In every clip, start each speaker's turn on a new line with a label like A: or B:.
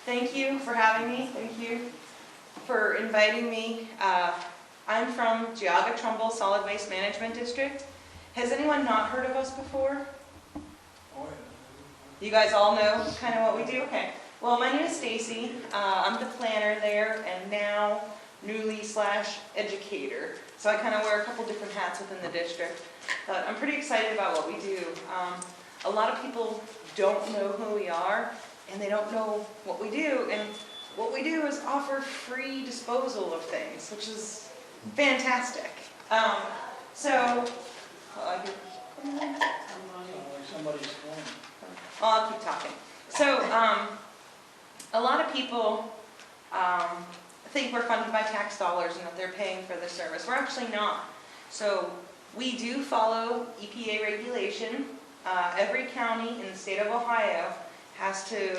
A: Thank you for having me. Thank you for inviting me. I'm from Geauga-Trumbull Solid Waste Management District. Has anyone not heard of us before?
B: Oh, yeah.
A: You guys all know kind of what we do? Okay. Well, my name is Stacy. I'm the planner there and now newly/educator. So I kind of wear a couple different hats within the district. But I'm pretty excited about what we do. A lot of people don't know who we are and they don't know what we do. And what we do is offer free disposal of things, which is fantastic.
B: Sounds like somebody's phone.
A: I'll keep talking. So, a lot of people think we're funded by tax dollars and that they're paying for the service. We're actually not. So, we do follow EPA regulation. Every county in the state of Ohio has to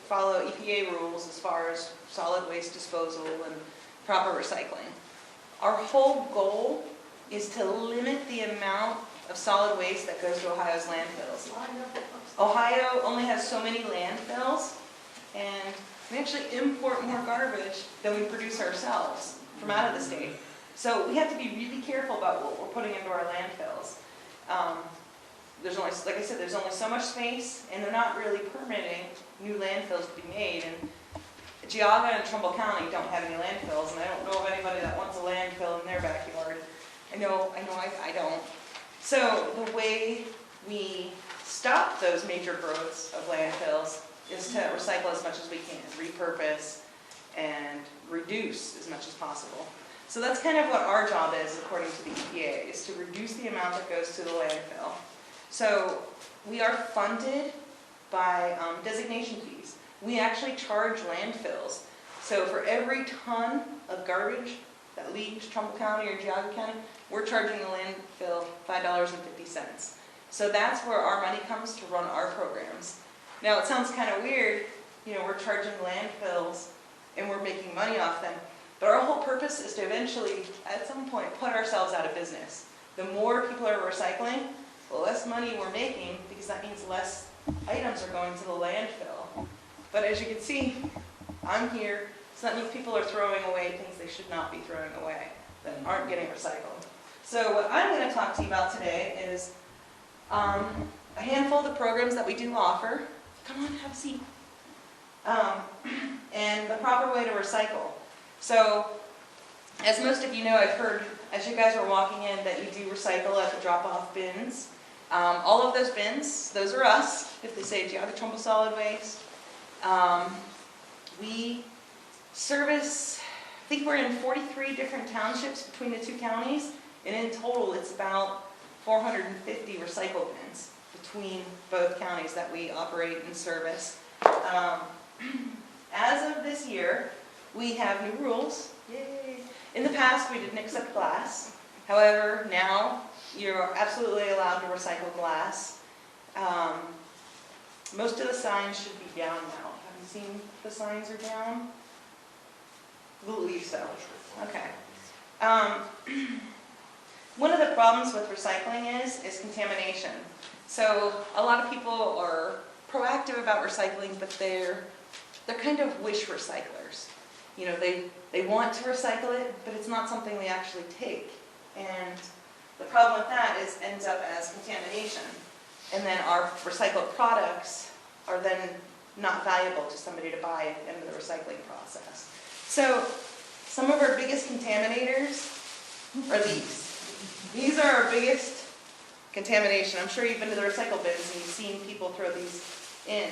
A: follow EPA rules as far as solid waste disposal and proper recycling. Our whole goal is to limit the amount of solid waste that goes to Ohio's landfills. Ohio only has so many landfills, and we actually import more garbage than we produce ourselves from out of the state. So we have to be really careful about what we're putting into our landfills. There's only, like I said, there's only so much space, and they're not really permitting new landfills to be made. And Geauga and Trumbull County don't have any landfills, and I don't know of anybody that wants a landfill in their backyard. I don't. So the way we stop those major growths of landfills is to recycle as much as we can, repurpose, and reduce as much as possible. So that's kind of what our job is, according to the EPA, is to reduce the amount that goes to the landfill. So we are funded by designation fees. We actually charge landfills. So for every ton of garbage that leaves Trumbull County or Geauga County, we're charging the landfill $5.50. So that's where our money comes to run our programs. Now it sounds kind of weird, we're charging landfills and we're making money off them. But our whole purpose is to eventually, at some point, put ourselves out of business. The more people are recycling, the less money we're making, because that means less items are going to the landfill. But as you can see, I'm here, so that means people are throwing away things they should not be throwing away, that aren't getting recycled. So what I'm going to talk to you about today is a handful of the programs that we do offer. Come on, have a seat. And the proper way to recycle. So, as most of you know, I've heard, as you guys were walking in, that you do recycle at the drop-off bins. All of those bins, those are us, if they say Geauga-Trumbull Solid Waste. We service, I think we're in 43 different townships between the two counties, and in total it's about 450 recycle bins between both counties that we operate and service. As of this year, we have new rules. Yay! In the past, we didn't accept glass. However, now you're absolutely allowed to recycle glass. Most of the signs should be down now. Have you seen the signs are down? I believe so. Okay. One of the problems with recycling is contamination. So a lot of people are proactive about recycling, but they're kind of wish recyclers. They want to recycle it, but it's not something they actually take. And the problem with that ends up as contamination. And then our recycled products are then not valuable to somebody to buy at the end of the recycling process. So some of our biggest contaminators are these. These are our biggest contamination. I'm sure you've been to the recycle bins and you've seen people throw these in.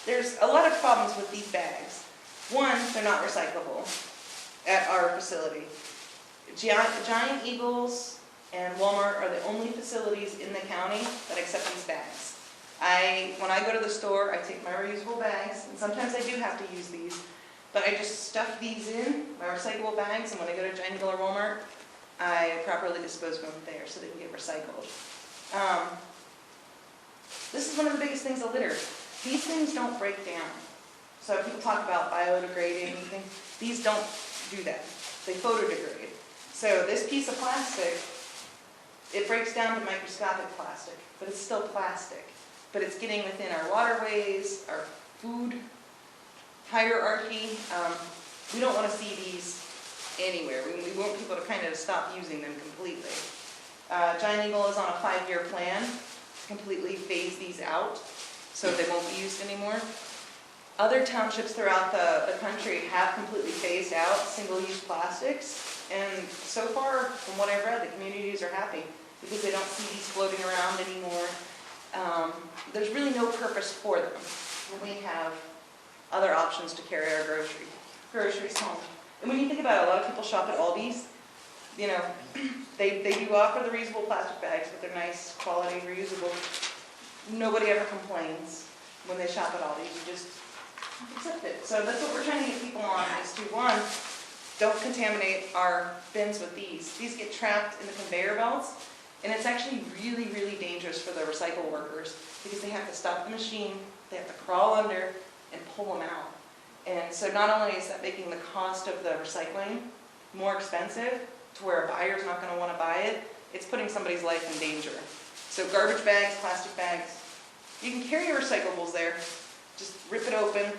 A: There's a lot of problems with these bags. One, they're not recyclable at our facility. Giant Eagles and Walmart are the only facilities in the county that accept these bags. When I go to the store, I take my reusable bags, and sometimes I do have to use these, but I just stuff these in, my recyclable bags, and when I go to Giant Eagle or Walmart, I properly dispose of them there so they can get recycled. This is one of the biggest things, a litter. These things don't break down. So people talk about biodegrading, these don't do that. They photodegrade. So this piece of plastic, it breaks down to microscopic plastic, but it's still plastic. But it's getting within our waterways, our food hierarchy. We don't want to see these anywhere. We want people to kind of stop using them completely. Giant Eagle is on a 5-year plan to completely phase these out so they won't be used anymore. Other townships throughout the country have completely phased out single-use plastics, and so far, from what I've read, the communities are happy because they don't see these floating around anymore. There's really no purpose for them when we have other options to carry our groceries home. And when you think about it, a lot of people shop at Aldi's. You know, they do offer the reusable plastic bags, but they're nice, quality, reusable. Nobody ever complains when they shop at Aldi's. You just accept it. So that's what we're trying to get people on, is to, one, don't contaminate our bins with these. These get trapped in the conveyor belts, and it's actually really, really dangerous for the recycle workers because they have to stop the machine, they have to crawl under and pull them out. And so not only is that making the cost of the recycling more expensive to where a buyer's not going to want to buy it, it's putting somebody's life in danger. So garbage bags, plastic bags, you can carry your recyclables there. Just rip it open,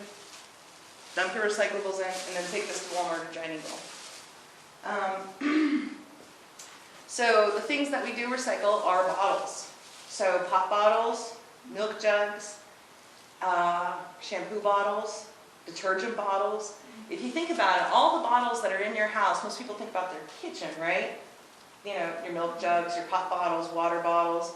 A: dump your recyclables in, and then take this to Walmart or Giant Eagle. So the things that we do recycle are bottles. So pop bottles, milk jugs, shampoo bottles, detergent bottles. If you think about it, all the bottles that are in your house, most people think about their kitchen, right? You know, your milk jugs, your pop bottles, water bottles.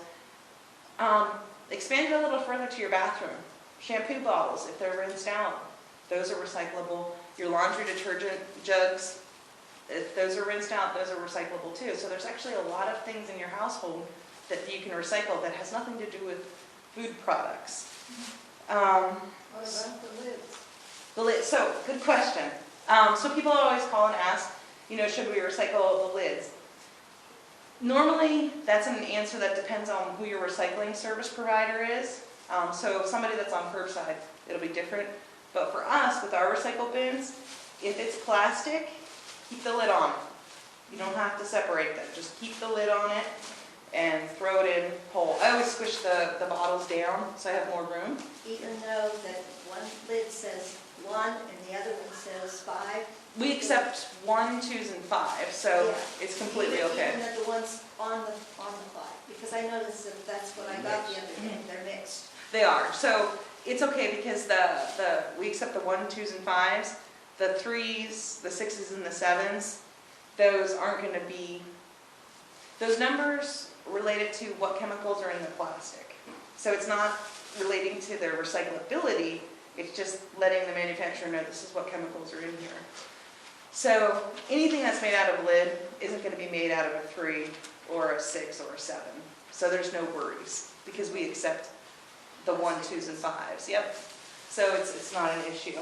A: Expand it a little further to your bathroom. Shampoo bottles, if they're rinsed out, those are recyclable. Your laundry detergent jugs, if those are rinsed out, those are recyclable too. So there's actually a lot of things in your household that you can recycle that has nothing to do with food products.
C: What about the lids?
A: The lid, so, good question. So people always call and ask, you know, should we recycle the lids? Normally, that's an answer that depends on who your recycling service provider is. So somebody that's on curbside, it'll be different. But for us, with our recycle bins, if it's plastic, keep the lid on. You don't have to separate them. Just keep the lid on it and throw it in whole. I always squish the bottles down so I have more room.
C: Even though that one lid says 1 and the other one says 5?
A: We accept 1, 2s, and 5, so
C: Yeah.
A: it's completely
C: Even
A: okay.
C: the ones on the 5, because I noticed that that's what I got the other day. They're mixed.
A: They are. So it's okay because we accept the 1, 2s, and 5s. The 3s, the 6s, and the 7s, those aren't going to be, those numbers related to what chemicals are in the plastic. So it's not relating to their recyclability, it's just letting the manufacturer know this is what chemicals are in here. So anything that's made out of lid isn't going to be made out of a 3 or a 6 or a 7. So there's no worries because we accept the 1, 2s, and 5s. Yep. So it's not an issue.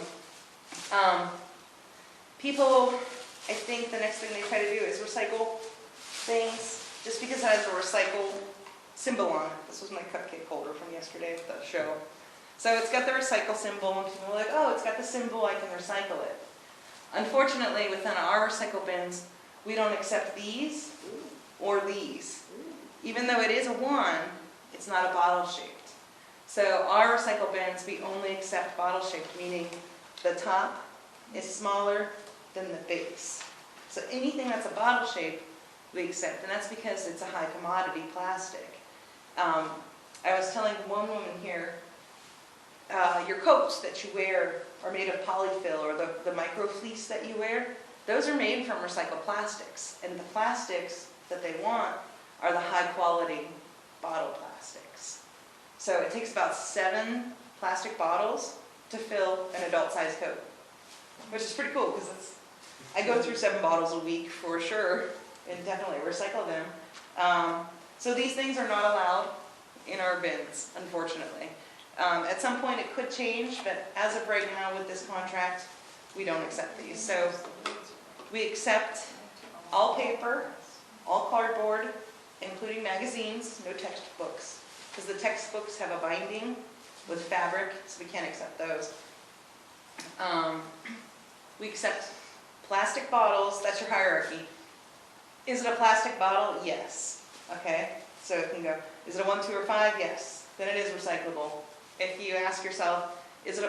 A: People, I think the next thing they try to do is recycle things just because it has a recycle symbol on it. This was my cupcake holder from yesterday at the show. So it's got the recycle symbol, and people are like, oh, it's got the symbol, I can recycle it. Unfortunately, within our recycle bins, we don't accept these or these. Even though it is a 1, it's not a bottle shaped. So our recycle bins, we only accept bottle shaped, meaning the top is smaller than the base. So anything that's a bottle shape, we accept, and that's because it's a high commodity plastic. I was telling one woman here, your coats that you wear are made of polyfill, or the micro fleece that you wear, those are made from recycled plastics. And the plastics that they want are the high quality bottle plastics. So it takes about 7 plastic bottles to fill an adult size coat, which is pretty cool because I go through 7 bottles a week for sure and definitely recycle them. So these things are not allowed in our bins, unfortunately. At some point it could change, but as of right now with this contract, we don't accept these. So we accept all paper, all cardboard, including magazines, no textbooks, because the textbooks have a binding with fabric, so we can't accept those. We accept plastic bottles, that's your hierarchy. Is it a plastic bottle? Yes. Okay, so it can go, is it a 1, 2, or 5? Yes. Then it is recyclable. If you ask yourself, is it a